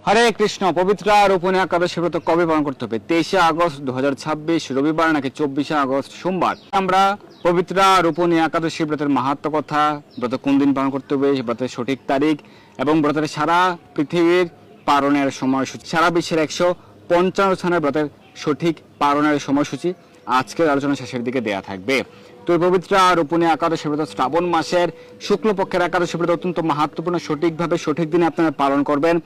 হরে কৃষ্ণ। পবিত্র রোপণী একাদশী ব্রত কবে পালন করতে হবে? 23 আগস্ট 2026 রবিবার নাকি 24 আগস্ট সোমবার? আমরা পবিত্র রোপণী একাদশী ব্রতের মাহাত্ম্য কথা, ব্রত কোন দিন পালন করতে হবে, ব্রতের সঠিক তারিখ এবং ব্রতের সারা পৃথিবীর পালনের সময়সূচি, সারা বিশ্বের 155 স্থানের ব্রতের সঠিক পালনের সময়সূচি আজকের আলোচনা শেষের দিকে দেয়া থাকবে। তো পবিত্র রোপণী একাদশী ব্রত শ্রাবণ মাসের শুক্লপক্ষের একাদশী ব্রত অত্যন্ত মাহাত্ম্যপূর্ণ, সঠিকভাবে সঠিক দিনে আপনারা পালন করবেন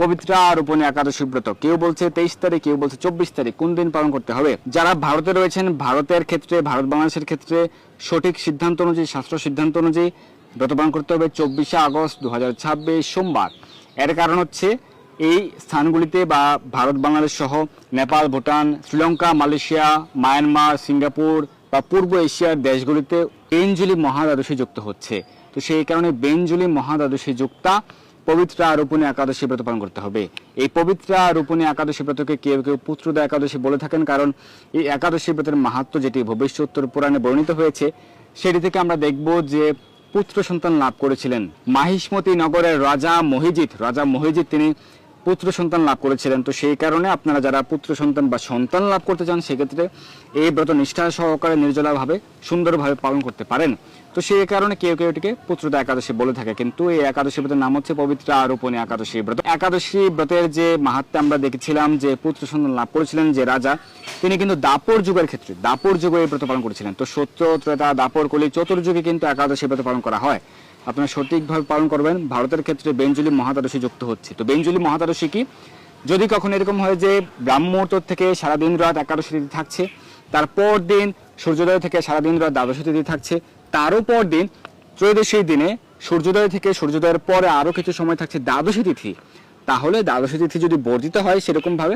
পবিত্র রোপণী একাদশী ব্রত। কেউ বলছে 23 তারিখ, কেউ বলছে 24 তারিখ। কোন দিন পালন করতে হবে? যারা ভারতে রয়েছেন, ভারতের ক্ষেত্রে, ভারত বাংলাদেশের ক্ষেত্রে সঠিক সিদ্ধান্ত অনুযায়ী, শাস্ত্র সিদ্ধান্ত অনুযায়ী ব্রত পালন করতে হবে 24 আগস্ট 2026 সোমবার। এর কারণ হচ্ছে এই স্থানগুলিতে বা ভারত বাংলাদেশ সহ Nepal, Bhutan, Sri Lanka, Malaysia, Myanmar, Singapore বা পূর্ব এশিয়ার দেশগুলিতে বেঞ্জুলি মহাদ্বাদশী যুক্ত হচ্ছে। তো সেই কারণে বেঞ্জুলি মহাদ্বাদশী যুক্তা পবিত্র রোপণী একাদশী ব্রত পালন করতে হবে। এই পবিত্র রোপণী একাদশী ব্রতকে কেউ কেউ পুত্রদা একাদশী বলে থাকেন, কারণ এই একাদশী ব্রতের মাহাত্ম্য যেটি ভবিষ্যোত্তর পুরাণে বর্ণিত হয়েছে, সেটি থেকে আমরা দেখব যে পুত্র সন্তান লাভ করেছিলেন মাহিষ্মতি নগরের রাজা মহিজিৎ তিনি পুত্র সন্তান লাভ করেছিলেন। তো সেই কারণে আপনারা যারা পুত্র সন্তান বা সন্তান লাভ করতে চান, সেক্ষেত্রে এই ব্রত নিষ্ঠা সহকারে নির্জলাভাবে সুন্দরভাবে পালন করতে পারেন। তো সেই কারণে কেউ কেউ এটিকে পুত্রদা একাদশী বলে থাকে, কিন্তু এই একাদশী ব্রতের নাম হচ্ছে পবিত্র রোপণী একাদশী ব্রত। একাদশী ব্রতের যে মাহাত্ম্য আমরা দেখেছিলাম, যে পুত্র সন্তান লাভ করেছিলেন যে রাজা, তিনি কিন্তু দাপর যুগের ক্ষেত্রে, দাপর যুগে এই ব্রত পালন করেছিলেন। তো সত্য, ত্রেতা, দাপর, কলি চতুর্যুগে কিন্তু একাদশী ব্রত পালন করা হয়। আপনারা সঠিকভাবে পালন করবেন। ভারতের ক্ষেত্রে বেঞ্জুলি মহাদ্বাদশী যুক্ত হচ্ছে। তো বেঞ্জুলি মহাদ্বাদশী কি? যদি কখনো এরকম হয় যে ব্রাহ্মমুহূর্ত থেকে সারাদিন রাত একাদশী তিথি থাকছে, তারপর দিন সূর্যোদয় থেকে সারাদিন রাত দ্বাদশী তিথি থাকছে, তারও পর দিন ত্রয়োদশী দিনে সূর্যোদয় থেকে সূর্যোদয়ের পরে আরও কিছু সময় থাকছে দ্বাদশী তিথি, তাহলে দ্বাদশী তিথি যদি বর্ধিত হয় সেরকম ভাবে,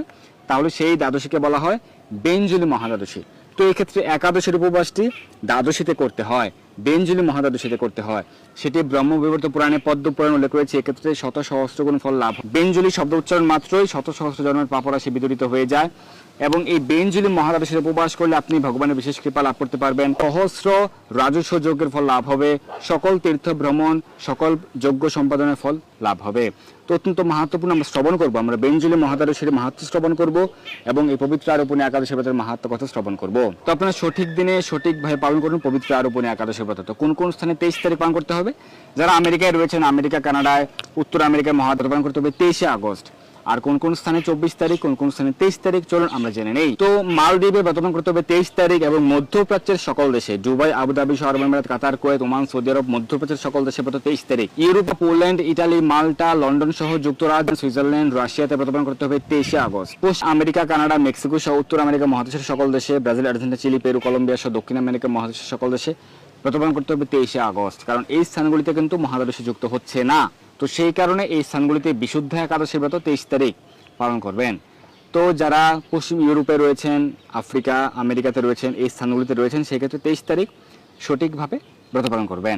তাহলে সেই দ্বাদশীকে বলা হয় বেঞ্জুলি মহাদ্বাদশী। তো এই ক্ষেত্রে একাদশীর উপবাসটি দ্বাদশীতে করতে হয়, বেঞ্জুলি মহাদ্বাদশীতে করতে হয়। সেটি ব্রহ্মবিবর্ত পুরাণে, পদ্ম পুরাণে উল্লেখ রয়েছে। এক্ষেত্রে শত সহস্র গুণ ফল লাভ। বেঞ্জুলি শব্দ উচ্চারণ মাত্রই শত সহস্র জন্মের পাপরাশি বিদরিত হয়ে যায়, এবং এই বেঞ্জুলি মহাদ্বাদশীর উপবাস করলে আপনি ভগবানের বিশেষ কৃপা লাভ করতে পারবেন। সহস্র রাজস্ব যজ্ঞের ফল লাভ হবে, সকল তীর্থ ভ্রমণ, সকল যজ্ঞ সম্পাদনের ফল লাভ হবে। তো অত্যন্ত মাহাত্ম্যপূর্ণ আমরা শ্রবণ করবো, আমরা বেঞ্জুলি মহাদ্বাদশীর মাহাত্ম্য শ্রবণ করব এবং এই পবিত্র রোপণী একাদশী ব্রতের মাহাত্ম্য কথা শ্রবণ করব। তো আপনারা সঠিক দিনে সঠিকভাবে পালন করুন পবিত্র রোপণী একাদশী ব্রত। তো কোন কোন স্থানে 23 তারিখ পালন করতে হবে? যারা আমেরিকায় রয়েছেন, আমেরিকা, কানাডায়, উত্তর আমেরিকার মহাব্রত পালন করতে হবে 23 আগস্ট। আর কোন কোন স্থানে 24 তারিখ, কোন কোন স্থানে 23 তারিখ, চলুন আমরা জেনে নেই। তো মালদ্বীপে ব্রত পালন করতে হবে 23 তারিখ এবং মধ্যপ্রাচ্যের সকল দেশে, দুবাই, আবুধাবি, আরব আমিরাত, কাতার, কুয়েত, ওমান, সৌদি আরব, মধ্যপ্রাচ্যের সকল দেশে ব্রত 23 তারিখ। ইউরোপ, পোল্যান্ড, ইটালি, মাল্টা, লন্ডন সহ যুক্তরাজ্য, সুইজারল্যান্ড, রাশিয়াতে ব্রত পালন করতে হবে 23 আগস্ট। পশ্চিম আমেরিকা, কানাডা, মেক্সিকো সহ উত্তর আমেরিকা মহাদেশের সকল দেশে, Brazil, Argentina, Chile, Peru, Colombia সহ দক্ষিণ আমেরিকা মহাদেশের সকল দেশে ব্রত পালন করতে হবে 23 আগস্ট। কারণ এই স্থানগুলিতে কিন্তু মহাদ্বাদশী যুক্ত হচ্ছে না। তো সেই কারণে এই স্থানগুলিতে বিশুদ্ধ একাদশী ব্রত 23 তারিখ পালন করবেন। তো যারা পশ্চিম ইউরোপে রয়েছেন, আফ্রিকা, আমেরিকাতে রয়েছেন, এই স্থানগুলিতে রয়েছেন, সেক্ষেত্রে 23 তারিখ সঠিকভাবে ব্রত পালন করবেন।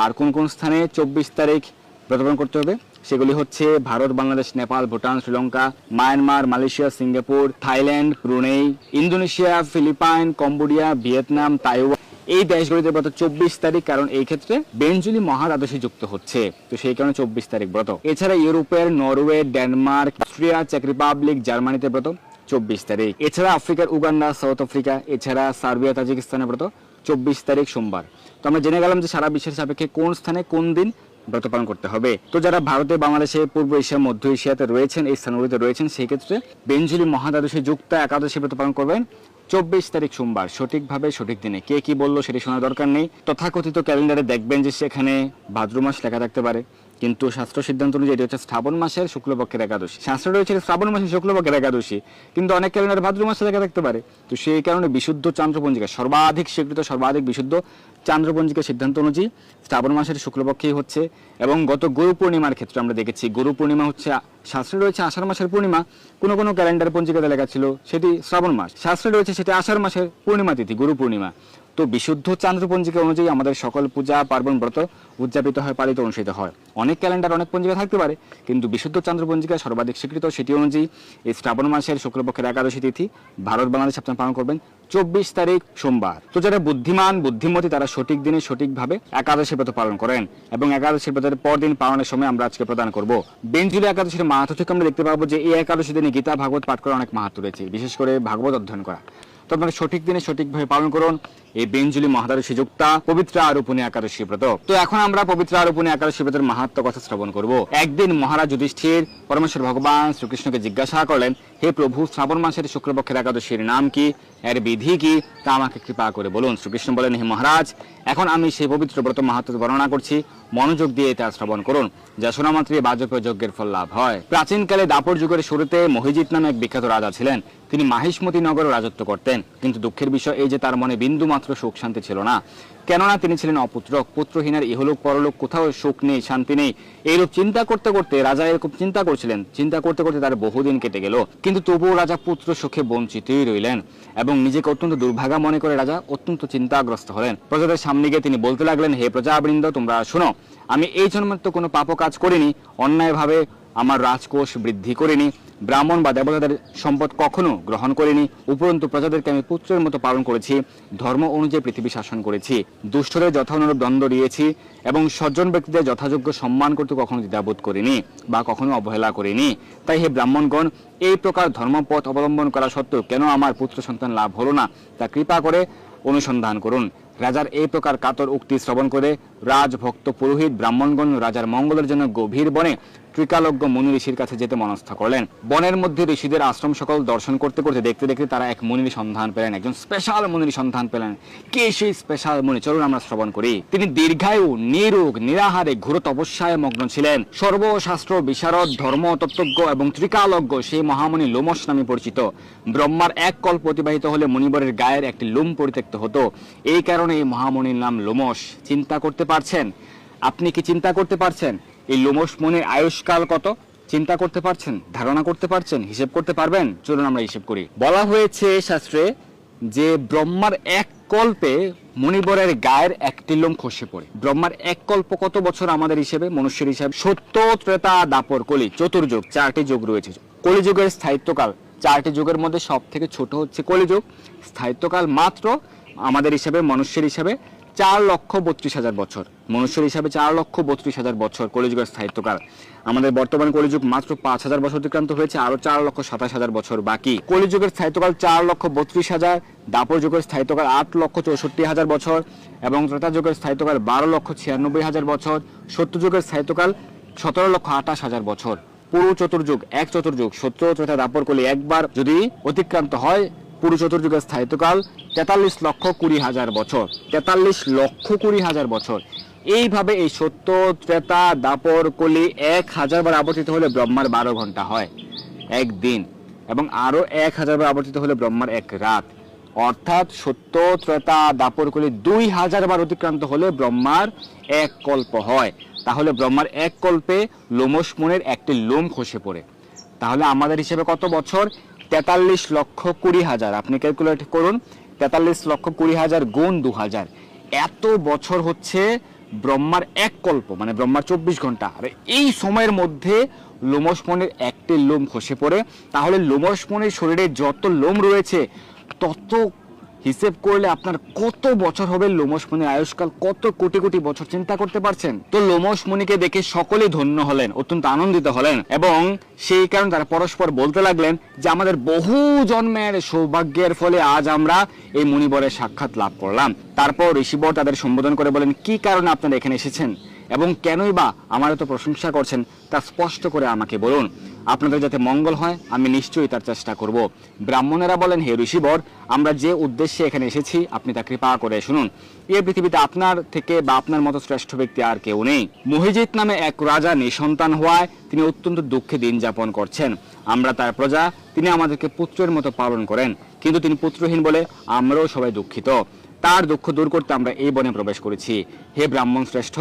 আর কোন কোন স্থানে 24 তারিখ ব্রত পালন করতে হবে? সেগুলি হচ্ছে Bharat, Bangladesh, Nepal, Bhutan, Sri Lanka, Myanmar, Malaysia, Singapore, Thailand, Brunei, Indonesia, Philippines, Cambodia, Vietnam, Taiwan, এই দেশগুলিতে ব্রত 24 তারিখ, কারণ এই ক্ষেত্রে বেঞ্জুলি মহাদ্বাদশী যুক্ত হচ্ছে। তো সেই কারণে 24 তারিখ ব্রত। এছাড়া ইউরোপের নরওয়ে, ডেনমার্ক, অস্ট্রিয়া, চেক রিপাবলিক, জার্মানিতে ব্রত 24 তারিখ। এছাড়া আফ্রিকার উগান্ডা, সাউথ আফ্রিকা, এছাড়া সার্বিয়া, তাজিকিস্তানে ব্রত 24 তারিখ সোমবার। তো আমরা জেনে গেলাম যে সারা বিশ্বের সাপেক্ষে কোন স্থানে কোন দিন ব্রত পালন করতে হবে। তো যারা ভারতে, বাংলাদেশে, পূর্ব এশিয়া, মধ্য এশিয়াতে রয়েছেন, এই স্থানগুলিতে রয়েছেন, সেই ক্ষেত্রে বেঞ্জুলি মহাদ্বাদশী যুক্ত একাদশী ব্রত পালন করবেন 24 তারিখ সোমবার, সঠিকভাবে সঠিক দিনে। কে কি বললো সেটি শোনার দরকার নেই। তথাকথিত ক্যালেন্ডারে দেখবেন যে সেখানে ভাদ্র মাস লেখা থাকতে পারে, কিন্তু শাস্ত্র সিদ্ধান্ত অনুযায়ী এটি হচ্ছে শ্রাবণ মাসের শুক্লপক্ষের একাদশী। শাস্ত্র রয়েছে শ্রাবণ মাসের শুক্লপক্ষের একাদশী, কিন্তু অনেক ক্যালেন্ডারে ভাদ্র মাসে লেখা থাকতে পারে। তো সেই কারণে বিশুদ্ধ চান্দ্রপঞ্জিকা, সর্বাধিক স্বীকৃত, সর্বাধিক বিশুদ্ধ চান্দ্রপঞ্জিকার সিদ্ধান্ত অনুযায়ী শ্রাবণ মাসের শুক্লপক্ষেই হচ্ছে। এবং গত গুরু পূর্ণিমার ক্ষেত্রে আমরা দেখেছি, গুরু পূর্ণিমা হচ্ছে, শাস্ত্রে রয়েছে আষাঢ় মাসের পূর্ণিমা, কোনো কোনো ক্যালেন্ডার পঞ্জিকাতে লেখা ছিল সেটি শ্রাবণ মাস, শাস্ত্রে রয়েছে সেটি আষাঢ় মাসের পূর্ণিমা তিথি, গুরু পূর্ণিমা। তো বিশুদ্ধ চান্দ্রপঞ্জিকা অনুযায়ী আমাদের সকল পূজা পার্বণ ব্রত উদযাপিত হয়, পালিত, অনুষ্ঠিত হয়। অনেক ক্যালেন্ডার, অনেক পঞ্জিকা থাকতে পারে, কিন্তু বিশুদ্ধ চান্দ্রপঞ্জিকা সর্বাধিক স্বীকৃত, সেটি অনুযায়ী এই শ্রাবণ মাসের শুক্লপক্ষের একাদশী তিথি ভারত বাংলাদেশ আপনারা পালন করবেন 24 তারিখ সোমবার। তো যারা বুদ্ধিমান বুদ্ধিমতী তারা সঠিক দিনে সঠিকভাবে একাদশী ব্রত পালন করেন এবং একাদশী ব্রতের পরদিন পালনের সময় আমরা আজকে প্রদান করব। বেঞ্জুলি একাদশীর মাহাত্ম্য থেকে আমরা দেখতে পাবো যে এই একাদশী দিনে গীতা ভাগবত পাঠ করার অনেক মাহাত্ম্য রয়েছে, বিশেষ করে ভাগবত অধ্যয়ন করা। তো আপনারা সঠিক দিনে সঠিকভাবে পালন করুন এই বেঞ্জুলি মহাদ্বাদশী যুক্তা পবিত্র আরোপণী একাদশী ব্রত। তো এখন আমরা পবিত্র আরোপণী একাদশী ব্রতের মাহাত্ম্য কথা শ্রবণ করব। একদিন মহারাজ যুধিষ্ঠির পরমেশ্বর ভগবান শ্রীকৃষ্ণকে জিজ্ঞাসা করলেন, হে প্রভু, শ্রাবণ মাসের শুক্লপক্ষের একাদশীর নাম কি, এর বিধি কি, তা আমাকে কৃপা করে বলুন। শ্রীকৃষ্ণ বলেন, হে মহারাজ, এখন আমি সেই পবিত্র ব্রত মাহাত্ম্য বর্ণনা করছি, মনোযোগ দিয়ে তা শ্রবণ করুন, যা শোনা মাত্রই বাজপেয় যজ্ঞের ফল লাভ হয়। প্রাচীনকালে দাপর যুগের শুরুতে মহিজিৎ নামে এক বিখ্যাত রাজা ছিলেন। তিনি মাহিষ্মতি নগরে রাজত্ব করতেন, কিন্তু দুঃখের বিষয় এই যে তার মনে বিন্দু মাত্র সুখ শান্তি ছিল না। কেননা তিনি ছিলেন অপুত্রক, পুত্রহীনের ইহলোক পরলোক কোথাও সুখ নেই, শান্তি নেই। এইরূপ চিন্তা করতে করতে রাজা এরকম চিন্তা করছিলেন, চিন্তা করতে করতে তার বহুদিন কেটে গেল, কিন্তু তবুও রাজা পুত্র সুখে বঞ্চিতই রইলেন এবং নিজেকে অত্যন্ত দুর্ভাগা মনে করে রাজা অত্যন্ত চিন্তাগ্রস্ত হলেন। প্রজাদের সামনে গিয়ে তিনি বলতে লাগলেন, হে প্রজাবৃন্দ, তোমরা শোনো, আমি এই জন্মে তো কোনো পাপ কাজ করিনি, অন্যায়ভাবে আমার রাজকোষ বৃদ্ধি করিনি, ব্রাহ্মণ বা দেবতাদের সম্পদ কখনো গ্রহণ করিনি, উপরন্তু প্রজাদেরকে আমি পুত্রের মতো পালন করেছি, ধর্ম অনুযায়ী পৃথিবী শাসন করেছি, দুষ্টদের যথানুরূপ দণ্ড দিয়েছি এবং সজ্জন ব্যক্তিদের যথাযোগ্য সম্মান করতে কখনো দ্বিধাবোধ করিনি বা কখনো অবহেলা করিনি। তাই হে ব্রাহ্মণগণ, এই প্রকার ধর্মপথ অবলম্বন করা সত্ত্বেও কেন আমার পুত্র সন্তান লাভ হলো না, তা কৃপা করে অনুসন্ধান করুন। রাজার এই প্রকার কাতর উক্তি শ্রবণ করে রাজভক্ত পুরোহিত ব্রাহ্মণগণ রাজার মঙ্গলের জন্য গভীর বনে ত্রিকালজ্ঞ মুনি ঋষির কাছে যেতে মনস্থ করলেন। বনের মধ্যে ঋষিদের আশ্রম সকল দর্শন করতে করতে দেখতে দেখতে তারা এক মুনির সন্ধান পেলেন, একজন স্পেশাল মুনির সন্ধান পেলেন। কে সেই স্পেশাল মুনি, চলুন আমরা শ্রবণ করি। তিনি দীর্ঘায়ু, নিরোগ, নিরাহারে ঘোর তপস্যায় মগ্ন ছিলেন। সর্বশাস্ত্র বিশারদ, ধর্ম তত্ত্বজ্ঞ এবং ত্রিকালজ্ঞ সেই মহামুনি লোমশ নামে পরিচিত। ব্রহ্মার এক কল্প অতিবাহিত হলে মুনিবরের গায়ের একটি লোম পরিত্যক্ত হতো, এই কারণে এই মহামুনির নাম লোমশ। চিন্তা করতে পারছেন? আপনি কি চিন্তা করতে পারছেন এই লোমশ মুনির আয়ুষ্কাল কত? চিন্তা করতে পারছেন? ধারণা করতে পারছেন? হিসেব করতে পারবেন? চলুন আমরা হিসেব করি। বলা হয়েছে শাস্ত্রে যে ব্রহ্মার এক কল্পে মুনিবরের গায়ের একটি লোম খসে পড়ে। ব্রহ্মার এক কল্প কত বছর আমাদের হিসেবে, মনুষ্যের হিসাবে? সত্য, ত্রেতা, দাপর, কলি, চতুর্যুগ, 4টি যুগ রয়েছে। কলিযুগের স্থায়িত্বকাল 4টি যুগের মধ্যে সব থেকে ছোট হচ্ছে কলিযুগ। স্থায়িত্বকাল মাত্র আমাদের হিসাবে, মনুষ্যের হিসাবে 4,32,000 বছর। মনুষ্যের হিসাবে 4,32,000 বছর কলিযুগের স্থায়িত্বকাল। আমাদের বর্তমান কলিযুগ মাত্র 5,000 বছর অতিক্রান্ত হয়েছে, আরো 4,27,000 বছর বাকি। কলিযুগের স্থায়িত্বকাল 4,32,000, দাপর যুগের স্থায়িত্বকাল 8,64,000 বছর এবং ত্রেতা যুগের স্থায়িত্বকাল 12,96,000 বছর, সত্যযুগের স্থায়িত্বকাল 17,28,000 বছর। পুরো চতুর্যুগ, এক চতুর্যুগ, সত্য, ত্রেতা, দাপর, কলি একবার যদি অতিক্রান্ত হয়, পুরো চতুর্যুগের স্থায়িত্বকাল 43,20,000 বছর। 43,20,000 বছর। এইভাবে এই সত্য, ত্রেতা, দাপর, কলি 1000 বার আবর্তিত হলে ব্রহ্মার 12 ঘন্টা হয় একদিন, এবং আরো 1000 বার আবর্তিত হলে ব্রহ্মার এক রাত। অর্থাৎ সত্য, ত্রেতা, দাপর, কলি 2000 বার অতিক্রান্ত হলে ব্রহ্মার এক কল্প হয়। তাহলে ব্রহ্মার এক কল্পে লোমশ মুনির একটি লোম খসে পড়ে। তাহলে আমাদের হিসেবে কত বছর? 43,20,000। আপনি ক্যালকুলেট করুন, 43,20,000 গুণ 2000, এত বছর হচ্ছে ব্রহ্মার এক কল্প, মানে ব্রহ্মার 24 ঘন্টা। আর এই সময়ের মধ্যে লোমশ মুনির একটি লোম খসে পড়ে। তাহলে লোমশ মুনির শরীরে যত লোম রয়েছে তত হিসেব করলে আপনার কত বছর হবে? লোমশ মুনির আয়ুষ্কাল কত কোটি কোটি বছর, চিন্তা করতে পারছেন? তো লোমশ মুনিকে দেখে সকলেই ধন্য হলেন, অত্যন্ত আনন্দিত হলেন এবং সেই কারণে তারা পরস্পর বলতে লাগলেন যে আমাদের বহু জন্মের সৌভাগ্যের ফলে আজ আমরা এই মুনিবরের সাক্ষাৎ লাভ করলাম। তারপর ঋষিবর তাদের সম্বোধন করে বলেন, কি কারণে আপনারা এখানে এসেছেন এবং কেনই বা আমার এত প্রশংসা করছেন তা স্পষ্ট করে আমাকে বলুন। আপনাদের যাতে মঙ্গল হয় আমি নিশ্চয়ই তার চেষ্টা করব। ব্রাহ্মণেরা বলেন, হে ঋষিবর, আমরা যে উদ্দেশ্যে এখানে এসেছি আপনি তা কৃপা করে শুনুন। এই পৃথিবীতে আপনার থেকে বা আপনার মতো শ্রেষ্ঠ ব্যক্তি আর কেউ নেই। মহিজিৎ নামে এক রাজা নিঃসন্তান হওয়ায় তিনি অত্যন্ত দুঃখে দিন যাপন করছেন। আমরা তার প্রজা, তিনি আমাদেরকে পুত্রের মতো পালন করেন, কিন্তু তিনি পুত্রহীন বলে আমরাও সবাই দুঃখিত। তার দুঃখ দূর করতে আমরা এই বনে প্রবেশ করেছি। হে ব্রাহ্মণ শ্রেষ্ঠ,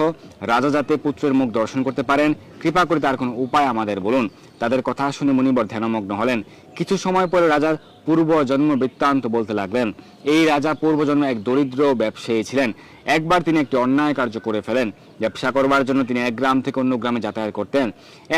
রাজা যাতে পুত্রের মুখ দর্শন করতে পারেন, কৃপা করে তার কোনো উপায় আমাদের বলুন। তাদের কথা শুনে মুনিবর ধ্যানমগ্ন হলেন। কিছু সময় পরে রাজার পূর্ব জন্ম বৃত্তান্ত বলতে লাগলেন। এই রাজা পূর্বজন্মে এক দরিদ্র ব্যবসায়ী ছিলেন। একবার তিনি একটি অন্যায় কার্য করে ফেলেন। ব্যবসা করবার জন্য তিনি এক গ্রাম থেকে অন্য গ্রামে যাতায়াত করতেন।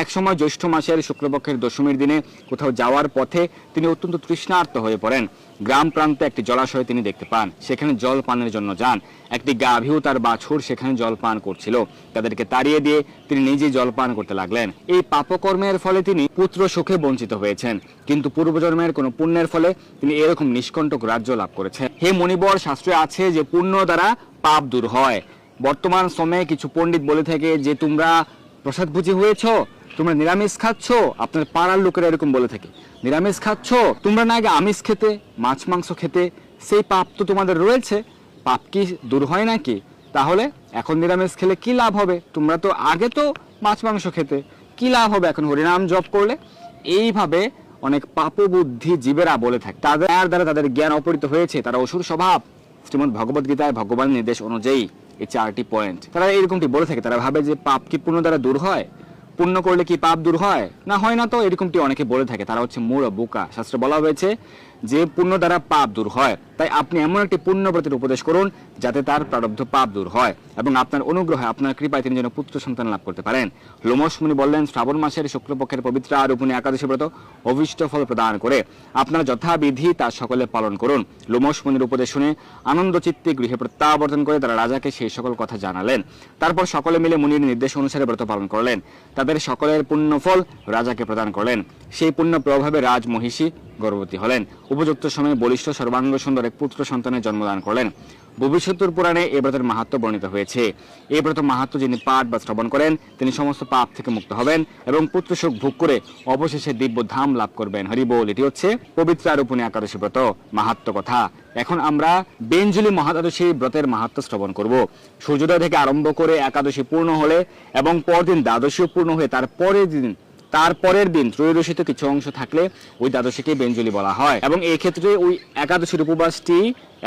এক সময় জ্যৈষ্ঠ মাসের শুক্লপক্ষের দশমীর দিনে কোথাও যাওয়ার পথে তিনি অত্যন্ত তৃষ্ণার্ত হয়ে পড়েন। গ্রাম প্রান্তে একটি জলাশয় তিনি দেখতে পান। সেখানে জল পানের জন্য যান। একটি গাভী ও তার বাছুর সেখানে জল পান করছিল। তাদেরকে তাড়িয়ে দিয়ে তিনি নিজে জল পান করতে লাগলেন। এই পাপকর্মের ফলে তিনি পুত্র সুখে বঞ্চিত হয়েছেন, কিন্তু পূর্বজন্মের কোন পুণ্যের ফলে তিনি এরকম নিষ্কণ্টক রাজ্য লাভ করেছেন। হে মণিবর, শাস্ত্রে আছে যে পুণ্য দ্বারা পাপ দূর হয়। বর্তমান সময়ে কিছু পণ্ডিত বলে থাকে যে তোমরা প্রসাদভোজী হয়েছ, তোমরা নিরামিষ খাচ্ছ। আপনার পাড়ার লোকেরা এরকম বলে থাকে, নিরামিষ খাচ্ছ, তোমরা না আগে আমিষ খেতে, মাছ মাংস খেতে, সেই পাপ তো তোমাদের রয়েছে, পাপ কি দূর হয় নাকি? তাহলে এখন নিরামিষ খেলে কি লাভ হবে? তোমরা তো আগে তো মাছ মাংস খেতে, কি লাভ হবে এখন হরিনাম জপ করলে? এইভাবে অনেক পাপবুদ্ধি জীবেরা বলে থাকে। তাদের দ্বারা তাদের জ্ঞান অপহৃত হয়েছে, তারা অসুর স্বভাব। শ্রীমদ্ ভগবদ গীতায় ভগবানের নির্দেশ অনুযায়ী এই 4টি পয়েন্ট তারা এরকমটি বলে থাকে। তারা ভাবে যে পাপ কি পুণ্য দ্বারা দূর হয়, পুণ্য করলে কি পাপ দূর হয়? না, হয় না তো, এরকমটি অনেকে বলে থাকে। তারা হচ্ছে মূঢ় বোকা। শাস্ত্রে বলা হয়েছে যে পুণ্য দ্বারা পাপ দূর হয়। তাই আপনি এমন একটি পুণ্যব্রতের উপদেশ করুন যাতে তার প্রারব্ধ পাপ দূর হয় এবং আপনার অনুগ্রহে, আপনার কৃপায় তিনি যেন পুত্র সন্তান লাভ করতে পারেন। লোমশ মুনি বললেন, শ্রাবণ মাসের শুক্লপক্ষের পবিত্র রূপণী একাদশী ব্রত অভিষ্ট ফল প্রদান করে আপনারা যথাবিধি তা সকলে পালন করুন। লোমশ মুনির উপদেশ শুনে আনন্দ চিত্তে গৃহে প্রত্যাবর্তন করে তারা রাজাকে সেই সকল কথা জানালেন। তারপর সকলে মিলে মুনির নির্দেশ অনুসারে ব্রত পালন করলেন। তাদের সকলের পুণ্যফল রাজাকে প্রদান করলেন। সেই পুণ্য প্রভাবে রাজ মহিষী গর্ভবতী হলেন। উপযুক্ত সময়ে বলিষ্ঠ সর্বাঙ্গ সুন্দর এক পুত্র সন্তানের জন্মদান করলেন। ভবিষ্যতের পুরাণে এই ব্রতের মাহাত্ম্য বর্ণিত হয়েছে। এই ব্রত মাহাত্ম্য যিনি পাঠ বা শ্রবণ করেন তিনি সমস্ত পাপ থেকে মুক্ত হবেন এবং পুত্র সুখ ভোগ করে অবশেষে দিব্য ধাম লাভ করবেন। হরি বল। এটি হচ্ছে পবিত্র রূপণী একাদশী ব্রত মাহাত্ম্য কথা। এখন আমরা বেঞ্জুলি মহাদ্বাদশী ব্রতের মাহাত্ম্য শ্রবণ করব। সূর্যোদয় থেকে আরম্ভ করে একাদশী পূর্ণ হলে এবং পরদিন দ্বাদশীও পূর্ণ হয়ে তারপরের দিন ত্রয়োদশীতে কিছু অংশ থাকলে ওই দ্বাদশীকে বেঞ্জুলি বলা হয়। এবং এই ক্ষেত্রে ওই একাদশীর উপবাসটি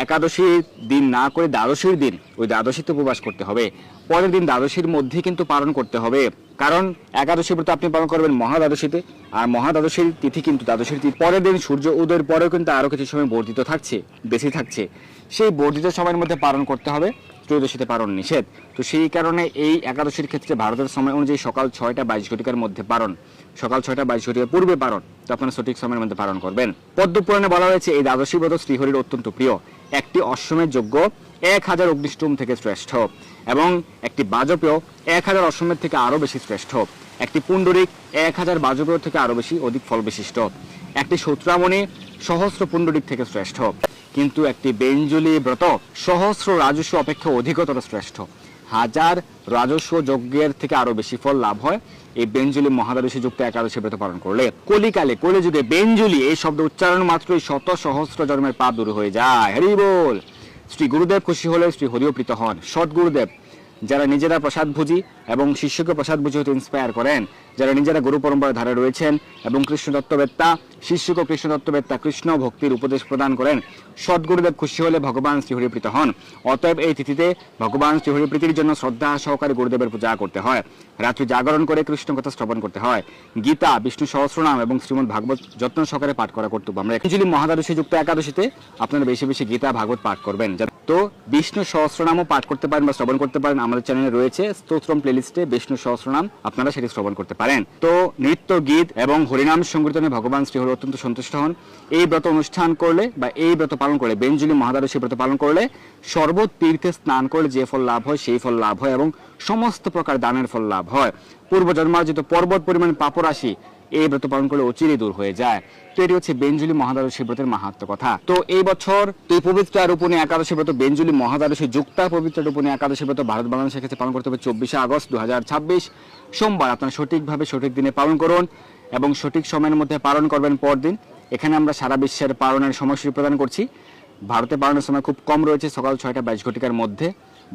একাদশীর দিন না করে দ্বাদশীর দিন ওই দ্বাদশীতে উপবাস করতে হবে। পরের দিন দ্বাদশীর মধ্যে কিন্তু পালন করতে হবে, কারণ একাদশী ব্রত আপনি পালন করবেন মহাদ্বাদশীতে, আর মহাদ্বাদশীর তিথি কিন্তু দ্বাদশীর তিথি। পরের দিন সূর্য উদয়ের পরেও কিন্তু আরো কিছু সময় বর্ধিত থাকছে, বেশি থাকছে। সেই বর্ধিত সময়ের মধ্যে পালন করতে হবে, ত্রয়োদশীতে পালন নিষেধ। তো সেই কারণে এই একাদশীর ক্ষেত্রে ভারতের সময় অনুযায়ী সকাল 6টা 22 ঘটিকার মধ্যে পালন, সকাল 6টা 22 ঘটিকার পূর্বে পালন, তো আপনারা সঠিক সময়ের মধ্যে পালন করবেন। পদ্মপুরাণে বলা হয়েছে এই দ্বাদশী ব্রত শ্রীহরির অত্যন্ত প্রিয়। একটি অশ্বমেধ যজ্ঞ 1000 অগ্নিষ্টম থেকে শ্রেষ্ঠ এবং একটি বাজপেয় 1000 অশ্বমেধ থেকে আরো বেশি শ্রেষ্ঠ। একটি পুণ্ডরিক 1000 বাজপেয় থেকে আরো বেশি অধিক ফল বিশিষ্ট। একটি সূত্রামণি সহস্র পুণ্ডরিক থেকে শ্রেষ্ঠ, কিন্তু একটি বেঞ্জুলি ব্রত সহস্র রাজস্ব অপেক্ষা অধিকতর শ্রেষ্ঠ। 1000 রাজস্ব যজ্ঞের থেকে আরো বেশি ফল লাভ হয় এই বেঞ্জুলি মহাদ্বাদশী যুক্ত একাদশী ব্রত পালন করলে। কলিকালে কলিযুগে বেঞ্জুলি এই শব্দ উচ্চারণ মাত্রই শত সহস্র জন্মের পাপ দূর হয়ে যায়। হরি বল। শ্রী গুরুদেব খুশি হলে শ্রী হরিও প্রীত হন। সৎ গুরুদেব যারা নিজেরা প্রসাদভোজী এবং শিষ্যকে প্রসাদভোজী হতে ইন্সপায়ার করেন, যারা নিজেরা গুরু পরম্পরায় ধারে রয়েছেন এবং কৃষ্ণ তত্ত্ববেত্তা, শিষ্যকে কৃষ্ণ তত্ত্ববেত্তা কৃষ্ণ ভক্তির উপদেশ প্রদান করেন, সদ্গুরুদেব খুশি হলে ভগবান শ্রীহরি প্রীত হন। অতএব এই তিথিতে ভগবান শ্রীহরি প্রীতির জন্য শ্রদ্ধা সহকারে গুরুদেবের পূজা করতে হয়। রাত্রি জাগরণ করে কৃষ্ণ কথা শ্রবণ করতে হয়। গীতা, বিষ্ণু সহস্রনাম এবং শ্রীমদ্ ভাগবত যত্ন সহকারে পাঠ করা কর্তব্য। আমরা বেঞ্জুলি মহাদ্বাদশী যুক্ত একাদশীতে আপনারা বেশি বেশি গীতা ভাগবত পাঠ করবেন। তো বিষ্ণু সহস্রনামও পাঠ করতে পারেন বা শ্রবণ করতে পারেন। আমাদের চ্যানেলে রয়েছে স্তোত্রম প্লেলিস্টে বিষ্ণু সহস্রনাম, আপনারা সেটি শ্রবণ করতে পারেন। তো নৃত্য, গীত এবং হরিনাম সংকীর্তনে ভগবান শ্রীহরি অত্যন্ত সন্তুষ্ট হন। এই ব্রত অনুষ্ঠান করলে বা এই ব্রত পালন করলে, বেঞ্জুলি মহাদ্বাদশী ব্রত পালন করলে সর্বতীর্থে স্নান করলে যে ফল লাভ হয় সেই ফল লাভ হয় এবং সমস্ত প্রকার দানের ফল লাভ হয়। পূর্ব জন্মার্জিত পর্বত পরিমাণ পাপরাশি এই ব্রত পালন করলে অচিরেই দূর হয়ে যায়। তো এটি হচ্ছে বেঞ্জুলি মহাদ্বাদশী ব্রতের মাহাত্ম্য কথা। তো এই বছর এই পবিত্র রূপণী একাদশী ব্রত বেঞ্জুলি মহাদ্বাদশী যুক্তা পবিত্র রূপণী একাদশী ব্রত ভারত বাংলাদেশের ক্ষেত্রে পালন করতে হবে 24 আগস্ট 2026 সোমবার। আপনারা সঠিকভাবে সঠিক দিনে পালন করুন এবং সঠিক সময়ের মধ্যে পালন করবেন পরদিন। এখানে আমরা সারা বিশ্বের পালনের সময়সূচি প্রদান করছি। ভারতে পালনের সময় খুব কম রয়েছে, সকাল 6টা 22 ঘটিকার মধ্যে,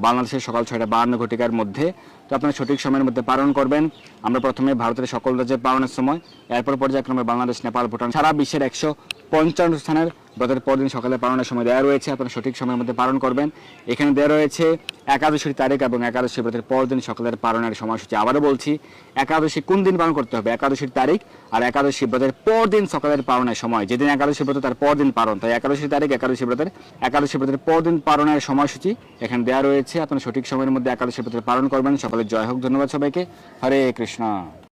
বাংলাদেশের সকাল 6টা 52 ঘটিকার মধ্যে। তো আপনারা সঠিক সময়ের মধ্যে পালন করবেন। আমরা প্রথমে ভারতের সকল রাজ্যে পালনের সময়, এরপর পর্যায়ক্রমে বাংলাদেশ, নেপাল, ভুটান, সারা বিশ্বের 155 স্থানের ব্রতের পরদিন সকালে পালনের সময় দেওয়া রয়েছে। আপনারা সঠিক সময়ের মধ্যে পালন করবেন। এখানে দেওয়া রয়েছে একাদশীর তারিখ এবং একাদশী ব্রতের পরদিন সকালের পালনের সময়সূচি। আবারও বলছি, একাদশী কোন দিন পালন করতে হবে, একাদশীর তারিখ আর একাদশী ব্রতের পরদিন সকালের পালনের সময়। যেদিন একাদশী ব্রত তার পরদিন পালন, তাই একাদশীর তারিখ, একাদশী ব্রতের পরদিন পালনের সময়সূচি এখানে দেওয়া রয়েছে। আপনারা সঠিক সময়ের মধ্যে একাদশী ব্রতের পালন করবেন। সকলের জয় হোক। ধন্যবাদ সবাইকে। হরে কৃষ্ণ।